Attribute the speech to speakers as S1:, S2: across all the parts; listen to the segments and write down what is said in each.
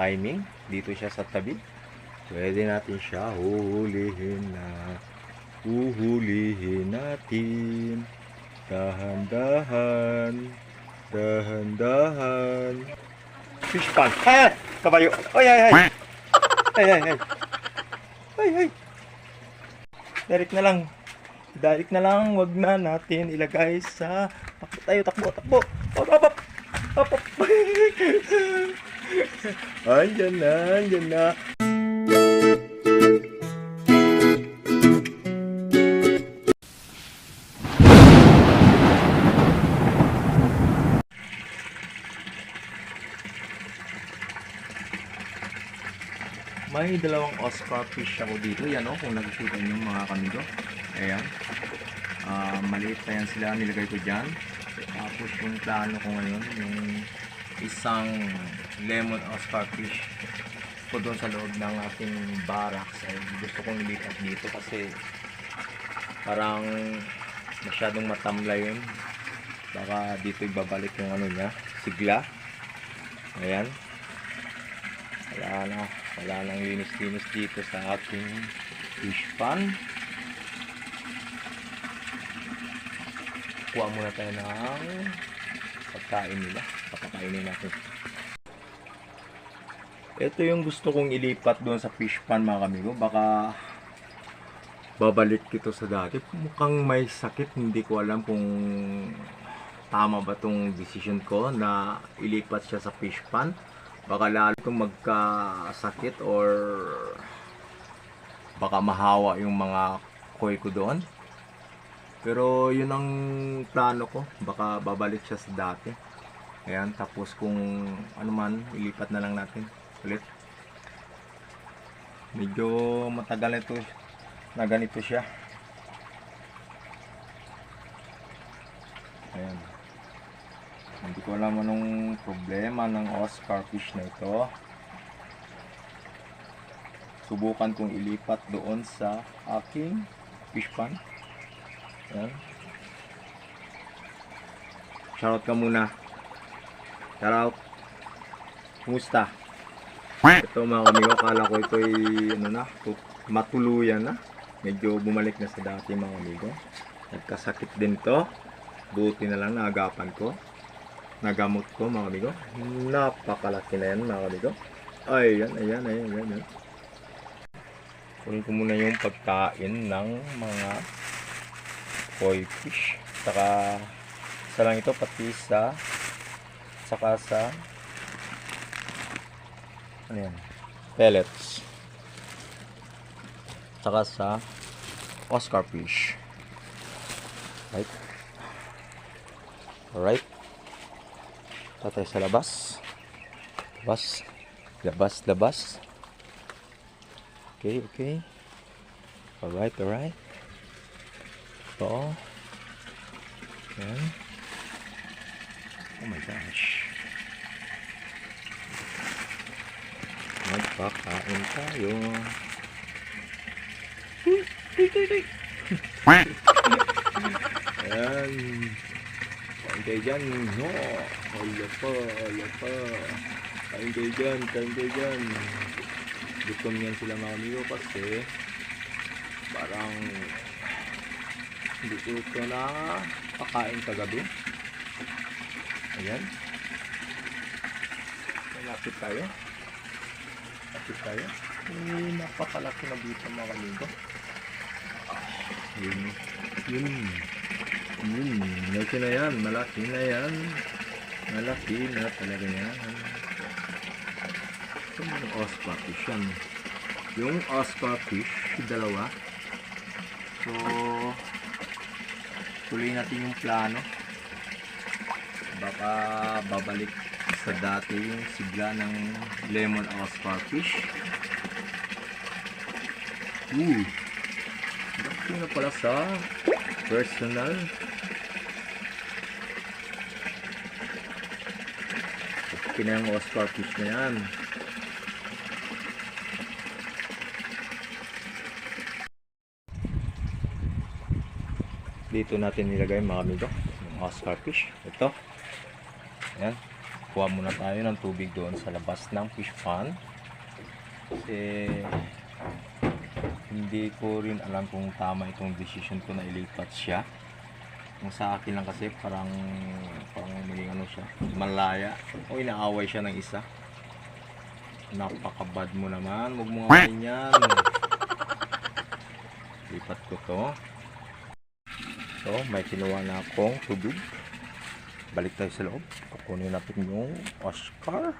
S1: timing. Dito siya sa tabi. Pwede natin siya huhulihin na. Huhulihin natin. Dahan-dahan. Dahan-dahan. Fish pan. Ay! Kabayo. Ay, ay, ay. Ay, ay, ay. Ay, ay. Direct na lang. Direct na lang. Wag na natin ilagay sa... Takbo tayo, takbo, takbo. Hop, hop, hop. Hop, hop. Andyan na, andyan na. May dalawang Oscar fish ako dito. Yan o, kung nakikita nyo mga kamigo. Ayan. Maliit na yan sila. Nilagay ko dyan. Tapos yung plano ko ngayon, yung isang lemon Oscar fish ko doon sa loob ng ating barracks. Ay gusto kong ilipat dito kasi parang masyadong matamla yun. Baka dito ibabalik yung ano niya, sigla. Ayan. Wala nang linis-linis dito sa ating fish pan. Kuha muna tayo ng pagkain nila. Papakainin natin. Ito yung gusto kong ilipat doon sa fish pan mga kamigo. Baka babalik ito sa dati. Mukhang may sakit. Hindi ko alam kung tama ba tong decision ko na ilipat siya sa fish pan. Baka lalo itong magkasakit or baka mahawa yung mga koi ko doon. Pero yun ang plano ko. Baka babalik siya sa dati. Ayan, tapos kung ano man, ilipat na lang natin ulit. Medyo matagal na ito na ganito siya. Ayan. Hindi ko alam anong problema ng Oscar fish na ito. Subukan kong ilipat doon sa aking fish pan. Ayan. Shoutout ka muna. Shoutout. Kumusta? Ito mga kamigo, akala ko ito ay ano na, matuluyan na. Medyo bumalik na sa dati mga kamigo. Nagkasakit din to. Buti na lang naagapan ko. Nagamot ko mga kamigo. Napakalaki na yan mga kamigo. Ayan. Kunin ko muna yung pagkain ng mga koi fish. Saka isa lang ito pati sa ano yan? Pellets. Saka sa Oscar fish. Right. Alright. Tatay sa labas. Labas. Okay. Alright. Ito. Ayan. Oh my gosh. Magpakain tayo. Ayan. Kain kayo dyan. No. Hala pa. Kain kayo dyan. Gutom yan sila mga amigo kasi parang hindi ko ito na pakain kagabi. Ayan. Lapit tayo. Napakalaki na dito mga amigo. Malaki na yan. Malaki na talaga yan. Ito yung Oscar fish yan. Yung Oscar fish, dalawa. So, tuloy natin yung plano. Baka babalik sa dati yung sigla ng lemon Oscar fish. Dati na pala sa personal. Okay na yung Oscar fish na yan. Dito natin nilagay mga amigo yung Oscar fish. Ito. Ayan. kuha muna tayo ng tubig doon sa labas ng fish pond. Kasi hindi ko rin alam kung tama itong decision ko na ilipat siya. Kung sa akin lang kasi parang maging ano siya, malaya. O inaaway siya ng isa. Napakabad mo naman, huwag mo nga yan. Lipat ko to. So, may kinuha na akong tubig. Balik tayo sa loob. Kukunin natin yung Oscar.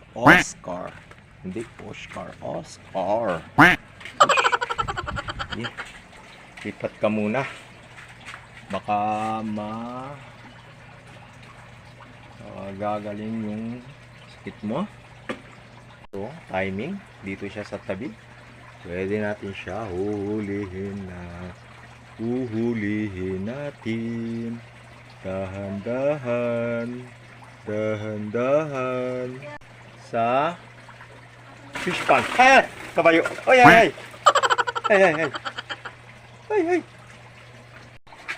S1: Hindi Oscar. Yeah. Lipat ka muna. Baka gagaling yung sakit mo. So, timing. Dito siya sa tabi. Pwede natin siya huhulihin na. Uhulihin natin. Dahan-dahan. Dahan-dahan. Sa fish pond. Ay! Kabayo! Ay! Ay! Ay! Ay! Ay! Ay! Ay!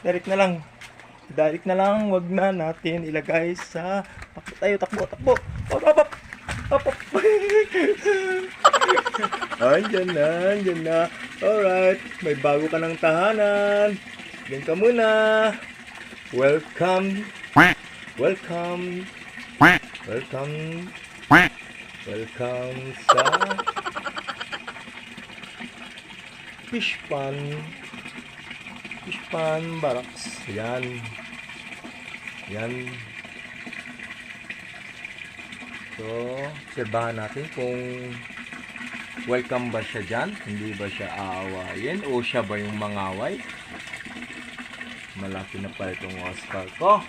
S1: Direct na lang. Direct na lang. Wag na natin ilagay sa... Takbo tayo. Takbo. Takbo. Hop! Hop! Hop! Hop! Hop! Andyan na. Andyan na. Alright. May bago ka ng tahanan. Diyan ka muna. Welcome. Welcome. Welcome. Welcome sa fish pond. Fish pond barracks. Yan. Yan. So, obserbahan natin kung welcome ba siya dyan. Hindi ba siya aawayin o siya ba yung mangaway. Malaki na pa itong Oscar ko.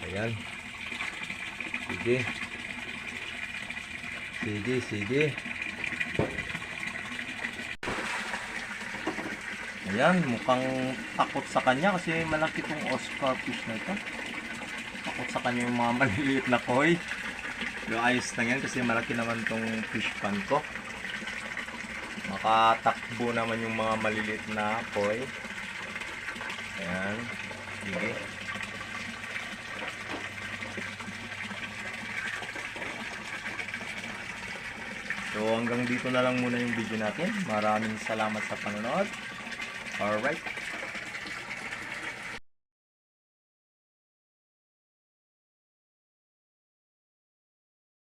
S1: Ayan. Sige. Sige, sige. Ayan, mukhang takot sa kanya kasi malaki itong Oscar fish na ito. Takot sa kanya yung mga maliliit na koi. Pero ayos na yan kasi malaki naman itong fish pond ko. Makatakbo naman yung mga maliliit na koi. Ayan. Sige. So hanggang dito na lang muna yung video natin. Maraming salamat sa panonood. Alright.